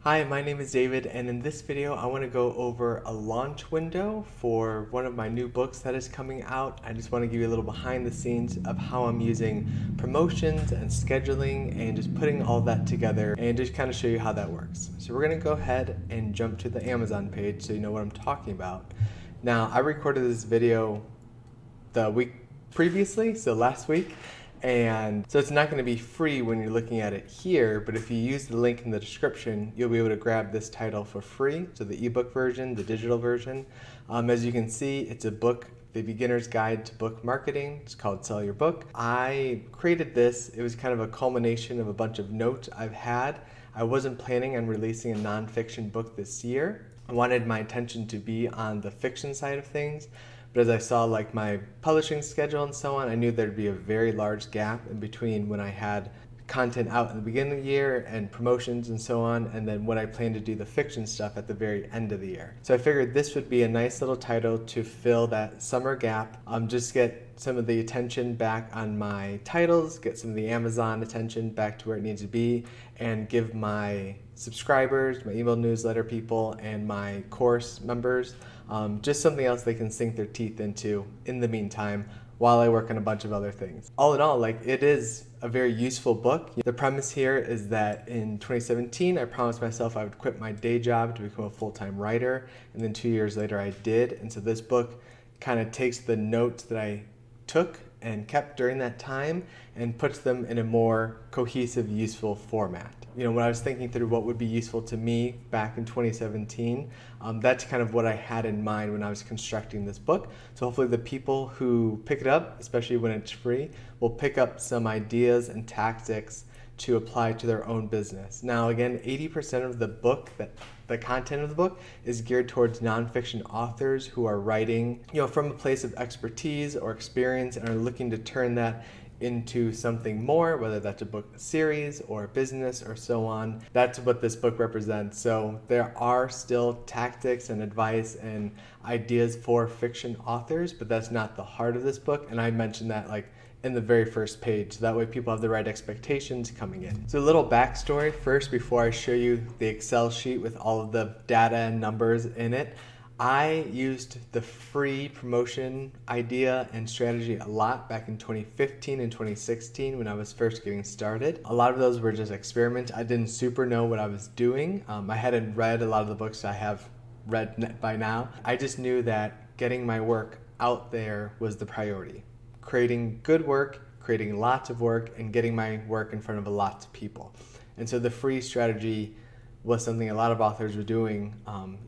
Hi, my name is David, and in this video I want to go over a launch window for one of my new books that is coming out. I just want to give you a little behind the scenes of how I'm using promotions and scheduling and just putting all that together and just kind of show you how that works. So we're going to go ahead and jump to the Amazon page so you know what I'm talking about. Now, I recorded this video the week previously, so last week, and so it's not going to be free when you're looking at it here, but if you use the link in the description, you'll be able to grab this title for free. So the ebook version, the digital version. As you can see, it's a book, The Beginner's Guide to Book Marketing. It's called Sell Your Book. I created this. It was kind of a culmination of a bunch of notes I've had. I wasn't planning on releasing a nonfiction book this year. I wanted my attention to be on the fiction side of things. But as I saw like my publishing schedule and so on, I knew there'd be a very large gap in between when I had content out in the beginning of the year and promotions and so on, and then when I plan to do the fiction stuff at the very end of the year. So I figured this would be a nice little title to fill that summer gap, just get some of the attention back on my titles, get some of the Amazon attention back to where it needs to be, and give my subscribers, my email newsletter people, and my course members just something else they can sink their teeth into in the meantime while I work on a bunch of other things. All in all, like, it is a very useful book. The premise here is that in 2017, I promised myself I would quit my day job to become a full-time writer, and then 2 years later I did. And so this book kind of takes the notes that I took and kept during that time and puts them in a more cohesive, useful format. You know, when I was thinking through what would be useful to me back in 2017, that's kind of what I had in mind when I was constructing this book. So hopefully the people who pick it up, especially when it's free, will pick up some ideas and tactics to apply to their own business. Now again, 80% of the book, the content of the book, is geared towards nonfiction authors who are writing, from a place of expertise or experience and are looking to turn that into something more, whether that's a book series or a business or so on. That's what this book represents. So there are still tactics and advice and ideas for fiction authors, but that's not the heart of this book. And I mentioned that in the very first page, so that way people have the right expectations coming in. So a little backstory first before I show you the Excel sheet with all of the data and numbers in it. I used the free promotion idea and strategy a lot back in 2015 and 2016 when I was first getting started. A lot of those were just experiments. I didn't super know what I was doing. I hadn't read a lot of the books I have read by now. I just knew that getting my work out there was the priority. Creating good work, creating lots of work, and getting my work in front of lots of people. And so the free strategy was something a lot of authors were doing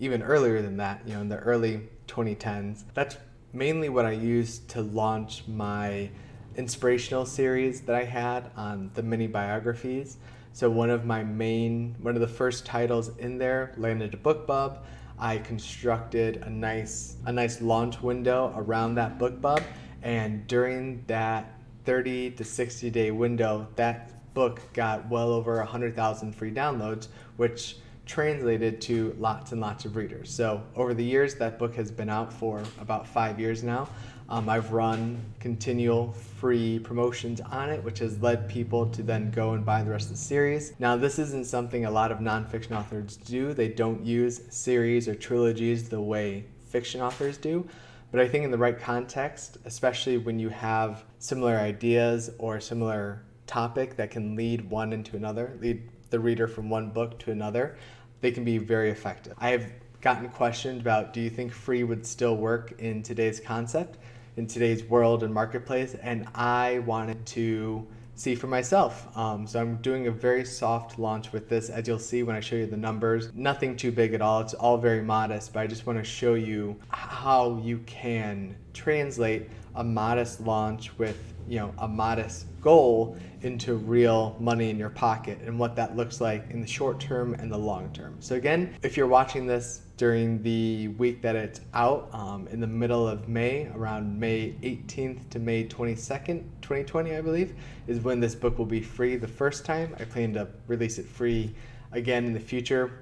even earlier than that, in the early 2010s. That's mainly what I used to launch my inspirational series that I had on the mini biographies. So one of the first titles in there landed a BookBub. I constructed a nice launch window around that BookBub, and during that 30 to 60 day window, that book got well over 100,000 free downloads, which translated to lots and lots of readers. So over the years, that book has been out for about 5 years now. I've run continual free promotions on it, which has led people to then go and buy the rest of the series. Now, this isn't something a lot of nonfiction authors do. They don't use series or trilogies the way fiction authors do. But I think in the right context, especially when you have similar ideas or similar topic that can lead one into another, lead the reader from one book to another, they can be very effective. I have gotten questioned about, do you think free would still work in today's concept, in today's world and marketplace? And I wanted to see for myself. So I'm doing a very soft launch with this, as you'll see when I show you the numbers. Nothing too big at all. It's all very modest, but I just want to show you how you can translate a modest launch with a modest goal into real money in your pocket and what that looks like in the short term and the long term. So again, if you're watching this during the week that it's out, in the middle of May, around May 18th to May 22nd, 2020, I believe, is when this book will be free the first time. I plan to release it free again in the future,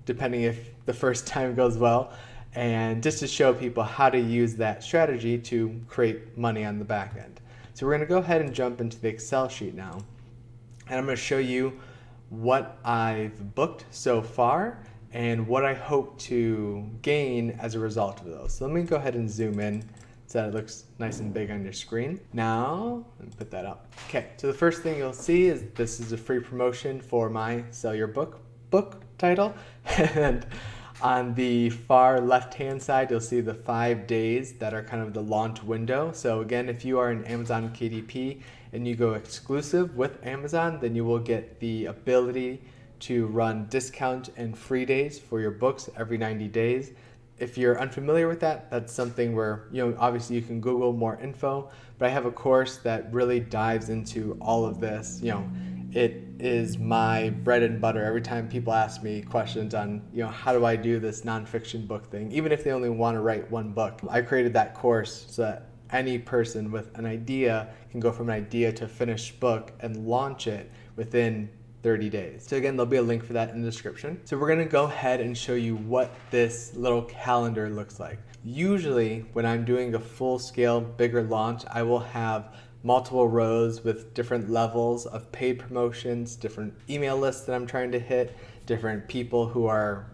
depending if the first time goes well, and just to show people how to use that strategy to create money on the back end. So we're going to go ahead and jump into the Excel sheet now, and I'm going to show you what I've booked so far and what I hope to gain as a result of those. So let me go ahead and zoom in so that it looks nice and big on your screen. Now, let me put that up. Okay, so the first thing you'll see is this is a free promotion for my Sell Your Book title. And on the far left-hand side, you'll see the 5 days that are kind of the launch window. So again, if you are an Amazon KDP and you go exclusive with Amazon, then you will get the ability to run discount and free days for your books every 90 days. If you're unfamiliar with that, that's something where, obviously you can Google more info, but I have a course that really dives into all of this. It is my bread and butter. Every time people ask me questions on, how do I do this nonfiction book thing, even if they only want to write one book, I created that course so that any person with an idea can go from an idea to a finished book and launch it within 30 days. So again, there'll be a link for that in the description. So we're gonna go ahead and show you what this little calendar looks like. Usually when I'm doing a full scale, bigger launch, I will have multiple rows with different levels of paid promotions, different email lists that I'm trying to hit, different people who are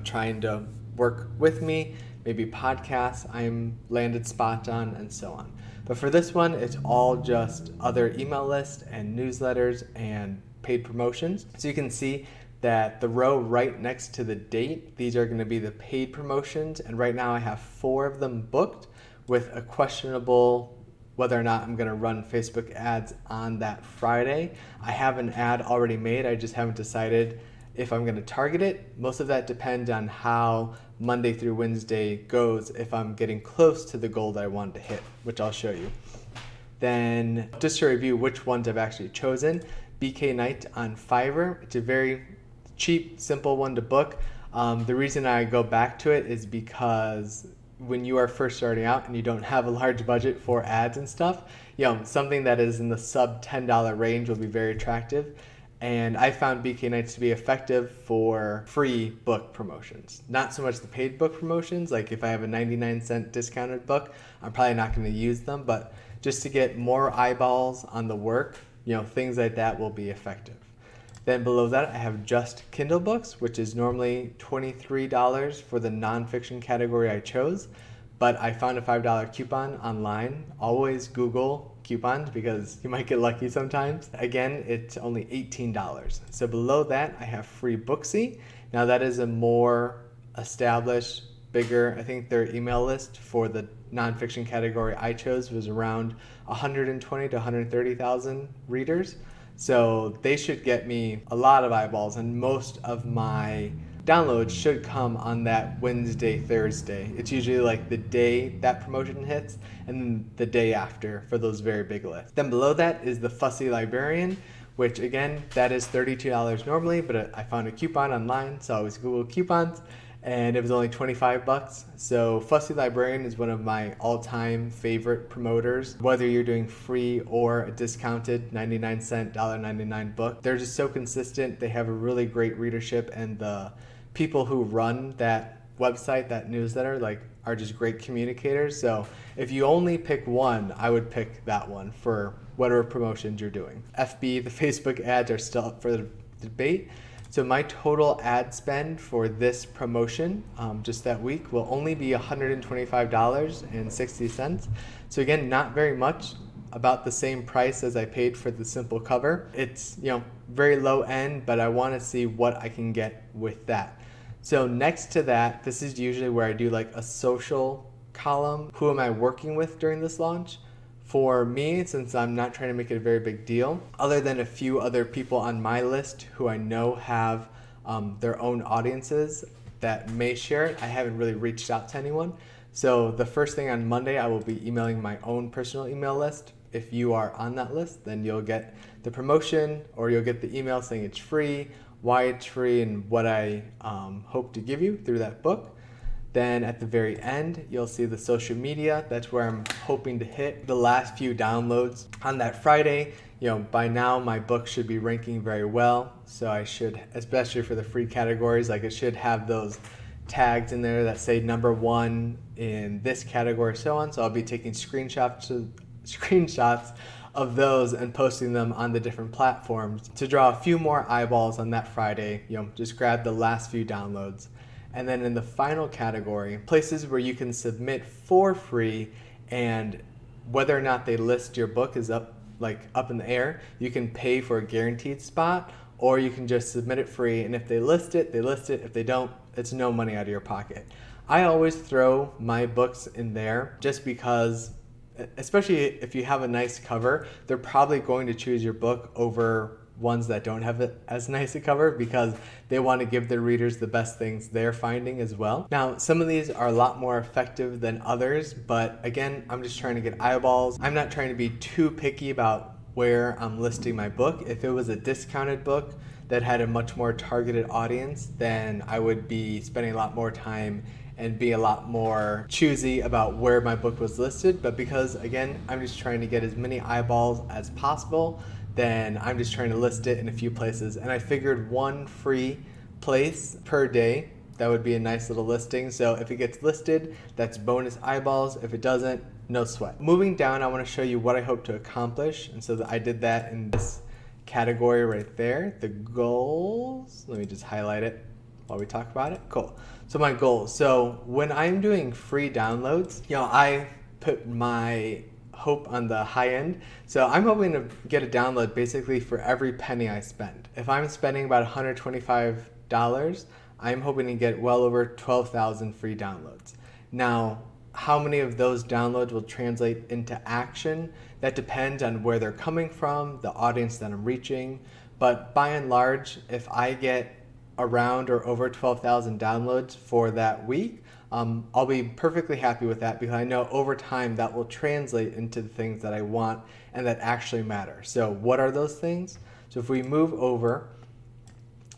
trying to work with me, maybe podcasts I'm landed spot on, and so on. But for this one, it's all just other email lists and newsletters and paid promotions. So you can see that the row right next to the date, these are going to be the paid promotions, and right now I have 4 of them booked with a questionable whether or not I'm going to run Facebook ads on that Friday. I have an ad already made, I just haven't decided if I'm going to target it. Most of that depends on how Monday through Wednesday goes, if I'm getting close to the goal that I wanted to hit, which I'll show you. Then just to review which ones I've actually chosen, BK Night on Fiverr. It's a very cheap, simple one to book. The reason I go back to it is because when you are first starting out and you don't have a large budget for ads and stuff, something that is in the sub $10 range will be very attractive. And I found BK Nights to be effective for free book promotions. Not so much the paid book promotions, like if I have a 99-cent discounted book, I'm probably not going to use them, but just to get more eyeballs on the work, things like that will be effective. Then below that, I have just Kindle books, which is normally $23 for the nonfiction category I chose, but I found a $5 coupon online. Always Google coupons because you might get lucky sometimes. Again, it's only $18. So below that, I have free Booksy. Now that is a more established, bigger, I think their email list for the nonfiction category I chose was around 120 to 130,000 readers. So they should get me a lot of eyeballs, and most of my downloads should come on that Wednesday, Thursday. It's usually like the day that promotion hits and then the day after for those very big lists. Then below that is the Fussy Librarian, which again, that is $32 normally, but I found a coupon online, so I always Google coupons, and it was only 25 bucks. So Fussy Librarian is one of my all-time favorite promoters. Whether you're doing free or a discounted 99-cent, $1.99 book, they're just so consistent. They have a really great readership, and the people who run that website, that newsletter, are just great communicators. So if you only pick one, I would pick that one for whatever promotions you're doing. FB, the Facebook ads are still up for the debate. So my total ad spend for this promotion, just that week, will only be $125.60. So again, not very much, about the same price as I paid for the simple cover. It's very low end, but I want to see what I can get with that. So next to that, this is usually where I do like a social column. Who am I working with during this launch? For me, since I'm not trying to make it a very big deal, other than a few other people on my list who I know have their own audiences that may share it, I haven't really reached out to anyone. So the first thing on Monday, I will be emailing my own personal email list. If you are on that list, then you'll get the promotion, or you'll get the email saying it's free, why it's free, and what I hope to give you through that book. Then at the very end, you'll see the social media. That's where I'm hoping to hit the last few downloads on that Friday. By now my book should be ranking very well. So I should, especially for the free categories, it should have those tags in there that say #1 in this category, so on. So I'll be taking screenshots of those and posting them on the different platforms to draw a few more eyeballs on that Friday. Just grab the last few downloads. And then in the final category, places where you can submit for free, and whether or not they list your book is up in the air. You can pay for a guaranteed spot, or you can just submit it free, and if they list it, they list it. If they don't, it's no money out of your pocket. I always throw my books in there just because, especially if you have a nice cover, they're probably going to choose your book over ones that don't have it as nice a cover because they want to give their readers the best things they're finding as well. Now, some of these are a lot more effective than others, but again, I'm just trying to get eyeballs. I'm not trying to be too picky about where I'm listing my book. If it was a discounted book that had a much more targeted audience, then I would be spending a lot more time and be a lot more choosy about where my book was listed. But because, again, I'm just trying to get as many eyeballs as possible, then I'm just trying to list it in a few places. And I figured one free place per day, that would be a nice little listing. So if it gets listed, that's bonus eyeballs. If it doesn't, no sweat. Moving down, I want to show you what I hope to accomplish. And so I did that in this category right there, the goals. Let me just highlight it while we talk about it. Cool. So my goals. So when I'm doing free downloads, I put my hope on the high end. So I'm hoping to get a download basically for every penny I spend. If I'm spending about $125, I'm hoping to get well over 12,000 free downloads. Now, how many of those downloads will translate into action? That depends on where they're coming from, the audience that I'm reaching. But by and large, if I get around or over 12,000 downloads for that week, I'll be perfectly happy with that because I know over time that will translate into the things that I want and that actually matter. So what are those things? So if we move over,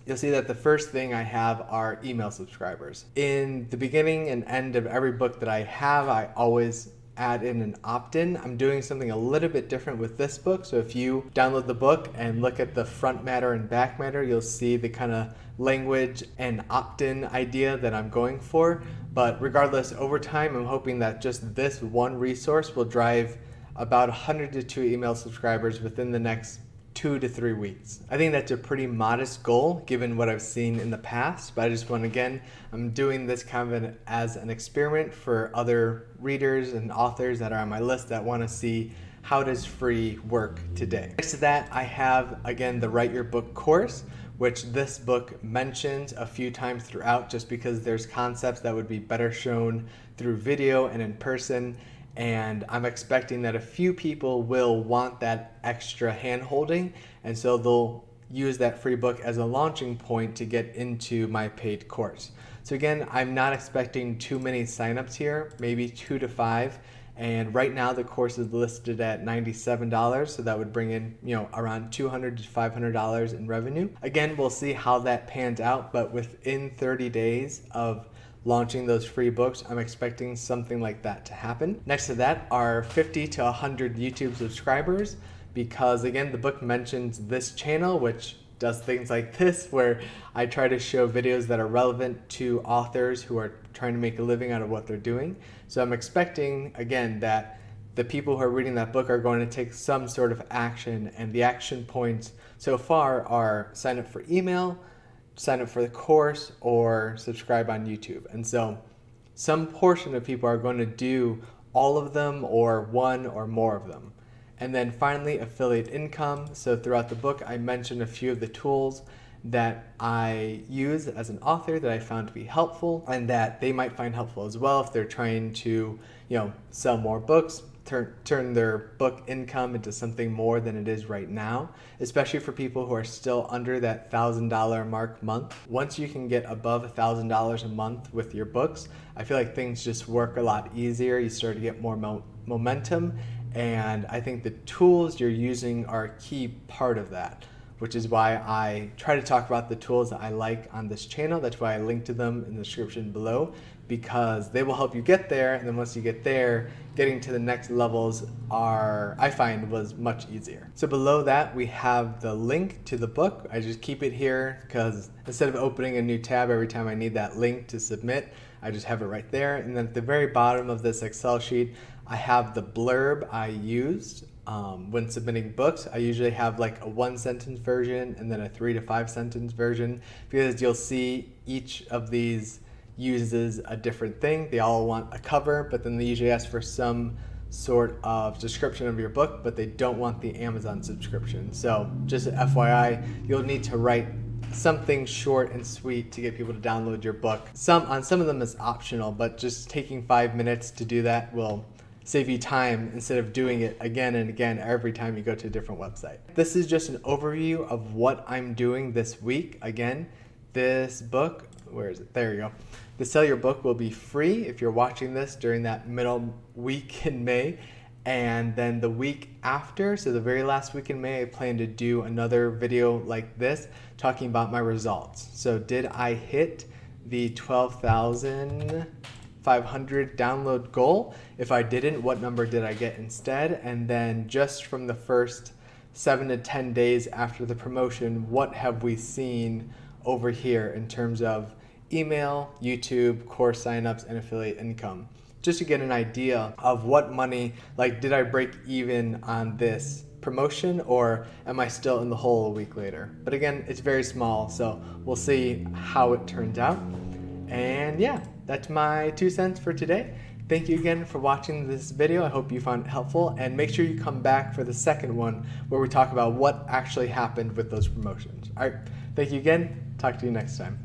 you'll see that the first thing I have are email subscribers. In the beginning and end of every book that I have, I always add in an opt-in. I'm doing something a little bit different with this book. So if you download the book and look at the front matter and back matter, you'll see the kind of language and opt-in idea that I'm going for. But regardless, over time, I'm hoping that just this one resource will drive about 100 to 2 email subscribers within the next 2 to 3 weeks. I think that's a pretty modest goal given what I've seen in the past, but I just want, again, I'm doing this kind of as an experiment for other readers and authors that are on my list that want to see how does free work today. Next to that, I have, again, the Write Your Book course, which this book mentions a few times throughout just because there's concepts that would be better shown through video and in person. And I'm expecting that a few people will want that extra hand-holding, and so they'll use that free book as a launching point to get into my paid course. So again, I'm not expecting too many signups here, maybe 2 to 5. And right now the course is listed at $97, so that would bring in, around $200 to $500 in revenue. Again, we'll see how that pans out, but within 30 days of launching those free books, I'm expecting something like that to happen. Next to that are 50 to 100 YouTube subscribers, because again, the book mentions this channel, which does things like this, where I try to show videos that are relevant to authors who are trying to make a living out of what they're doing. So I'm expecting, again, that the people who are reading that book are going to take some sort of action, and the action points so far are sign up for email, sign up for the course, or subscribe on YouTube. And so some portion of people are going to do all of them or one or more of them. And then finally, affiliate income. So throughout the book, I mentioned a few of the tools that I use as an author that I found to be helpful and that they might find helpful as well if they're trying to, sell more books, turn their book income into something more than it is right now, especially for people who are still under that $1,000 mark month. Once you can get above $1,000 a month with your books, I feel like things just work a lot easier. You start to get more momentum, and I think the tools you're using are a key part of that, which is why I try to talk about the tools that I like on this channel. That's why I link to them in the description below, because they will help you get there. And then once you get there, getting to the next levels I find was much easier. So below that, we have the link to the book. I just keep it here because instead of opening a new tab every time I need that link to submit, I just have it right there. And then at the very bottom of this Excel sheet, I have the blurb I used when submitting books. I usually have like a 1-sentence version and then a 3 to 5-sentence version, because you'll see each of these uses a different thing. They all want a cover, but then they usually ask for some sort of description of your book, but they don't want the Amazon subscription. So just FYI, you'll need to write something short and sweet to get people to download your book. Some of them is optional, but just taking 5 minutes to do that will save you time instead of doing it again and again every time you go to a different website. This is just an overview of what I'm doing this week. Again, this book, where is it? There you go. The Sell Your Book will be free if you're watching this during that middle week in May. And then the week after, so the very last week in May, I plan to do another video like this talking about my results. So did I hit the 12,500 download goal? If I didn't, what number did I get instead? And then just from the first 7 to 10 days after the promotion, what have we seen over here in terms of email, YouTube, course signups, and affiliate income? Just to get an idea of what money, like did I break even on this promotion, or am I still in the hole a week later? But again, it's very small, so we'll see how it turns out. And yeah, that's my 2 cents for today. Thank you again for watching this video. I hope you found it helpful, and make sure you come back for the second one where we talk about what actually happened with those promotions. All right, thank you again. Talk to you next time.